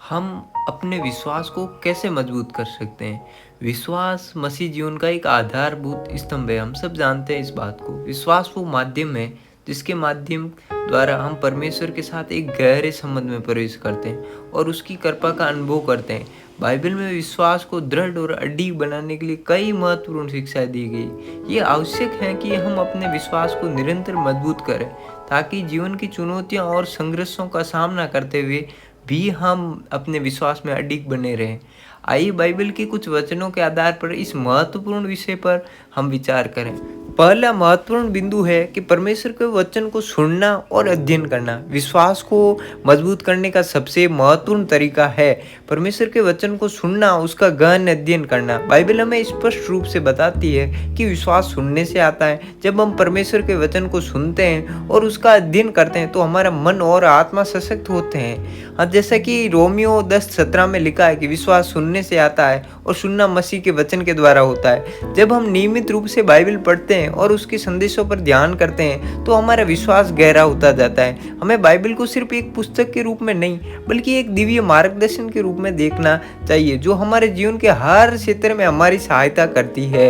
हम अपने विश्वास को कैसे मजबूत कर सकते हैं? विश्वास मसीह जीवन का एक आधारभूत स्तंभ है। हम सब जानते हैं इस बात को। विश्वास वो माध्यम है जिसके माध्यम द्वारा हम परमेश्वर के साथ एक गहरे संबंध में प्रवेश करते हैं और उसकी कृपा का अनुभव करते हैं। बाइबल में विश्वास को दृढ़ और अडिग बनाने के लिए कई महत्वपूर्ण शिक्षाएं दी गई। ये आवश्यक है कि हम अपने विश्वास को निरंतर मजबूत करें ताकि जीवन की चुनौतियां और संघर्षों का सामना करते हुए भी हम अपने विश्वास में अडिग बने रहें। आइए बाइबल के कुछ वचनों के आधार पर इस महत्वपूर्ण विषय पर हम विचार करें। पहला महत्वपूर्ण बिंदु है कि परमेश्वर के वचन को सुनना और अध्ययन करना विश्वास को मजबूत करने का सबसे महत्वपूर्ण तरीका है। परमेश्वर के वचन को सुनना, उसका गहन अध्ययन करना। बाइबल हमें स्पष्ट रूप से बताती है कि विश्वास सुनने से आता है। जब हम परमेश्वर के वचन को सुनते हैं और उसका अध्ययन करते हैं तो हमारा मन और आत्मा सशक्त होते हैं। जैसा कि रोमियो 10:17 में लिखा है कि विश्वास सुनने से आता है और सुनना मसीह के वचन के द्वारा होता है। जब हम नियमित रूप से बाइबल पढ़ते हैं और उसके संदेशों पर ध्यान करते हैं तो हमारा विश्वास गहरा होता जाता है। हमें बाइबल को सिर्फ एक पुस्तक के रूप में नहीं बल्कि एक दिव्य मार्गदर्शन के रूप में देखना चाहिए जो हमारे जीवन के हर क्षेत्र में हमारी सहायता करती है।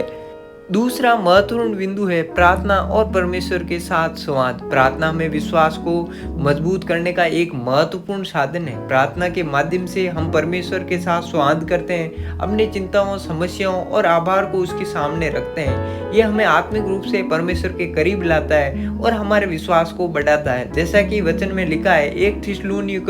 दूसरा महत्वपूर्ण बिंदु है प्रार्थना और परमेश्वर के साथ संवाद। प्रार्थना हमें विश्वास को मजबूत करने का एक महत्वपूर्ण साधन है। प्रार्थना के माध्यम से हम परमेश्वर के साथ संवाद करते हैं, अपनी चिंताओं, समस्याओं और आभार को उसके सामने रखते हैं। यह हमें आत्मिक रूप से परमेश्वर के करीब लाता है और हमारे विश्वास को बढ़ाता है। जैसा कि वचन में लिखा है 1 थिस्सलुनीक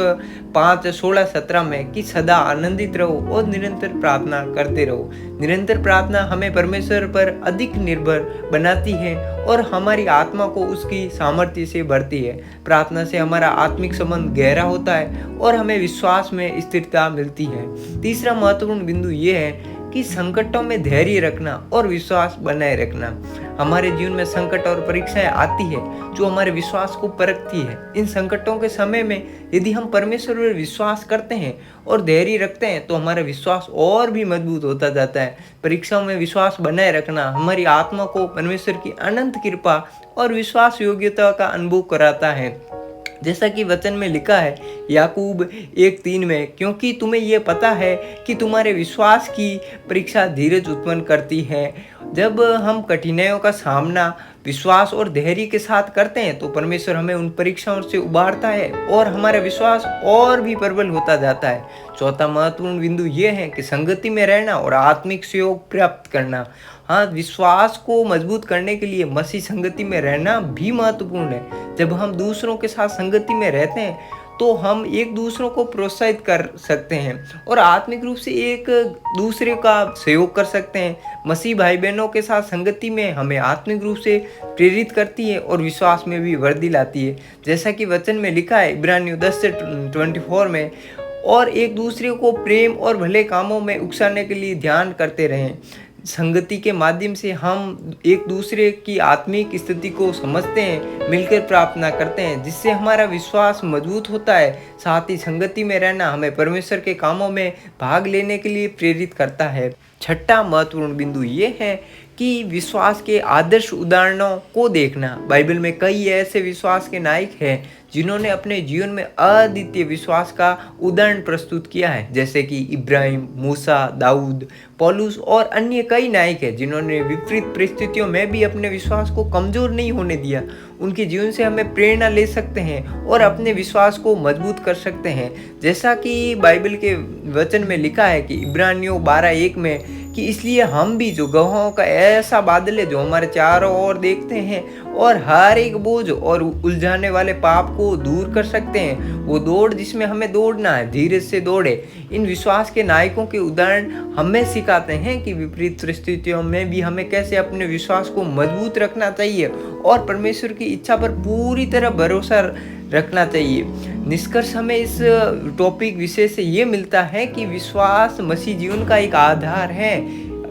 5:16-17 में कि सदा आनंदित रहो और निरंतर प्रार्थना करते रहो। निरंतर प्रार्थना हमें परमेश्वर पर अधिक निर्भर बनाती है और हमारी आत्मा को उसकी सामर्थ्य से भरती है। प्रार्थना से हमारा आत्मिक संबंध गहरा होता है और हमें विश्वास में स्थिरता मिलती है। तीसरा महत्वपूर्ण बिंदु ये है कि संकटों में धैर्य रखना और विश्वास बनाए रखना। हमारे जीवन में संकट और परीक्षाएं आती है जो हमारे विश्वास को परखती है। इन संकटों के समय में यदि हम परमेश्वर पर विश्वास करते हैं और धैर्य रखते हैं तो हमारा विश्वास और भी मजबूत होता जाता है। परीक्षाओं में विश्वास बनाए रखना हमारी आत्मा को परमेश्वर की अनंत कृपा और विश्वास योग्यता का अनुभव कराता है। जैसा कि वचन में लिखा है याकूब 1:3 में, क्योंकि तुम्हें यह पता है कि तुम्हारे विश्वास की परीक्षा धीरज उत्पन्न करती है। जब हम कठिनाइयों का सामना विश्वास और धैर्य के साथ करते हैं तो परमेश्वर हमें उन परीक्षाओं से उबारता है और हमारा विश्वास और भी प्रबल होता जाता है। चौथा महत्वपूर्ण बिंदु यह है कि संगति में रहना और आत्मिक सहयोग प्राप्त करना। विश्वास को मजबूत करने के लिए मसीह संगति में रहना भी महत्वपूर्ण है। जब हम दूसरों के साथ संगति में रहते हैं तो हम एक दूसरों को प्रोत्साहित कर सकते हैं और आत्मिक रूप से एक दूसरे का सहयोग कर सकते हैं। मसीह भाई बहनों के साथ संगति में हमें आत्मिक रूप से प्रेरित करती है और विश्वास में भी वृद्धि लाती है। जैसा कि वचन में लिखा है इब्रानियों 10:24 में, और एक दूसरे को प्रेम और भले कामों में उकसाने के लिए ध्यान करते रहें। संगति के माध्यम से हम एक दूसरे की आत्मिक स्थिति को समझते हैं, मिलकर प्रार्थना करते हैं, जिससे हमारा विश्वास मजबूत होता है। साथ ही संगति में रहना हमें परमेश्वर के कामों में भाग लेने के लिए प्रेरित करता है। छठा महत्वपूर्ण बिंदु ये है कि विश्वास के आदर्श उदाहरणों को देखना। बाइबल में कई ऐसे विश्वास के नायक हैं जिन्होंने अपने जीवन में अद्वितीय विश्वास का उदाहरण प्रस्तुत किया है, जैसे कि इब्राहिम, मूसा, दाऊद, पौलुस और अन्य कई नायक हैं जिन्होंने विपरीत परिस्थितियों में भी अपने विश्वास को कमजोर नहीं होने दिया। उनके जीवन से हमें प्रेरणा ले सकते हैं और अपने विश्वास को मजबूत कर सकते हैं। जैसा कि बाइबल के वचन में लिखा है कि इब्रानियों 12:1 में कि इसलिए हम भी जो गवाहों का ऐसा बादल है जो हमारे चारों ओर देखते हैं और हर एक बोझ और उलझाने वाले पाप को दूर कर सकते हैं, वो दौड़ जिसमें हमें दौड़ना है, धीरज से दौड़े। इन विश्वास के नायकों के उदाहरण हमें सिखाते हैं कि विपरीत परिस्थितियों में भी हमें कैसे अपने विश्वास को मजबूत रखना चाहिए और परमेश्वर की इच्छा पर पूरी तरह भरोसा रखना चाहिए। निष्कर्ष हमें इस टॉपिक विषय से ये मिलता है कि विश्वास मसीह जीवन का एक आधार है।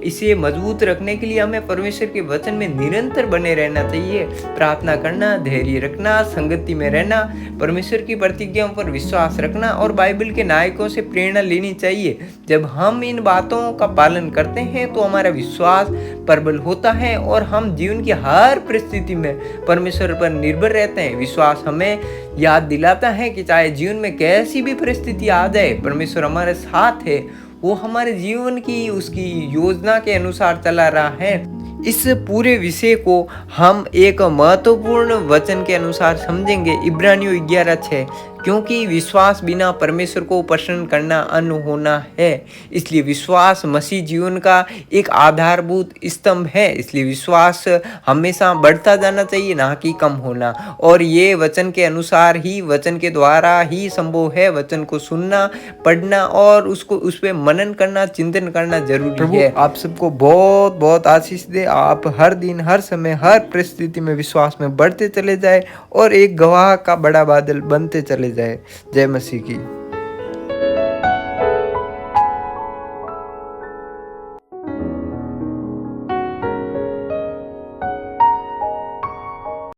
इसे मजबूत रखने के लिए हमें परमेश्वर के वचन में निरंतर बने रहना चाहिए, प्रार्थना करना, धैर्य रखना, संगति में रहना, परमेश्वर की प्रतिज्ञाओं पर विश्वास रखना और बाइबल के नायकों से प्रेरणा लेनी चाहिए। जब हम इन बातों का पालन करते हैं तो हमारा विश्वास प्रबल होता है और हम जीवन की हर परिस्थिति में परमेश्वर पर निर्भर रहते हैं। विश्वास हमें याद दिलाता है कि चाहे जीवन में कैसी भी परिस्थिति आ जाए, परमेश्वर हमारे साथ है। वो हमारे जीवन की उसकी योजना के अनुसार चला रहा है। इस पूरे विषय को हम एक महत्वपूर्ण वचन के अनुसार समझेंगे, इब्रानियों 11:6, क्योंकि विश्वास बिना परमेश्वर को प्रसन्न करना अनहोना है। इसलिए विश्वास मसीह जीवन का एक आधारभूत स्तंभ है। इसलिए विश्वास हमेशा बढ़ता जाना चाहिए, ना कि कम होना। और ये वचन के अनुसार ही, वचन के द्वारा ही संभव है। वचन को सुनना, पढ़ना और उसको उस पर मनन करना, चिंतन करना जरूरी है। आप सबको बहुत बहुत आशीष दे। आप हर दिन, हर समय, हर परिस्थिति में विश्वास में बढ़ते चले जाए और एक गवाह का बड़ा बादल बनते चले जाए। जय मसीह की।